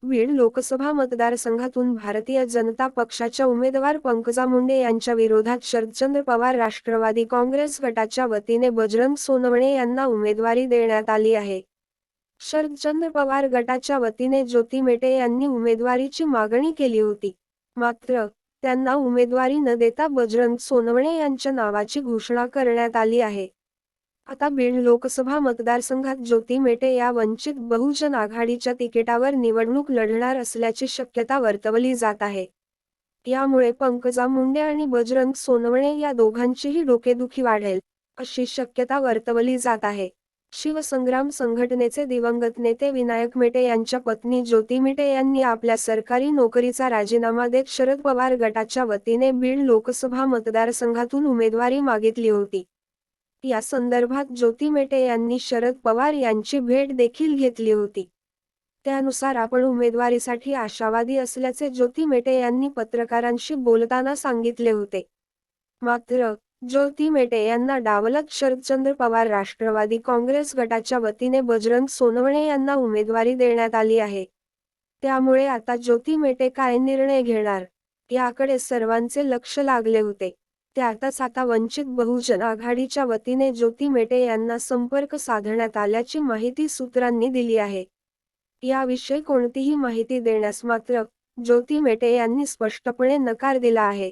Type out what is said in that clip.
बीड लोकसभा मतदारसंघातून भारतीय जनता पक्षाच्या उमेदवार पंकजा मुंडे यांच्या विरोधात शरदचंद्र पवार राष्ट्रवादी काँग्रेस गटाच्या वतीने बजरंग सोनवणे यांना उमेदवारी देण्यात आली आहे. शरदचंद्र पवार गटाच्या वतीने ज्योती मेटे यांनी उमेदवारीची मागणी केली होती. मात्र त्यांना उमेदवारी न देता बजरंग सोनवणे यांच्या नावाची घोषणा करण्यात आली आहे. आता बीड लोकसभा मतदारसंघात ज्योती मेटे या वंचित बहुजन आघाडीच्या तिकिटावर निवडणूक लढणार असल्याची शक्यता वर्तवली जात आहे. यामुळे पंकजा मुंडे आणि बजरंग सोनवणे या दोघांचीही डोकेदुखी वाढेल, अशी शक्यता वर्तवली जात आहे. शिवसंग्राम संघटनेचे दिवंगत नेते विनायक मेटे यांच्या पत्नी ज्योती मेटे यांनी आपल्या सरकारी नोकरीचा राजीनामा देत शरद पवार गटाच्या वतीने बीड लोकसभा मतदारसंघातून उमेदवारी मागितली होती. या संदर्भात ज्योती मेटे यांनी शरद पवार यांची भेट देखील घेतली होती. त्यानुसार आपण उमेदवारीसाठी आशावादी असल्याचे ज्योती मेटे यांनी पत्रकारांशी बोलताना सांगितले होते. मात्र ज्योती मेटे यांना डावलत शरदचंद्र पवार राष्ट्रवादी काँग्रेस गटाच्या वतीने बजरंग सोनवणे यांना उमेदवारी देण्यात आली आहे. त्यामुळे आता ज्योती मेटे काय निर्णय घेणार, याकडे सर्वांचे लक्ष लागले होते. त्यातच आता वंचित बहुजन आघाडीच्या वतीने ज्योती मेटे यांना संपर्क साधण्यात आल्याची माहिती सूत्रांनी दिली आहे. याविषयी कोणतीही माहिती देण्यास मात्र ज्योती मेटे यांनी स्पष्टपणे नकार दिला आहे.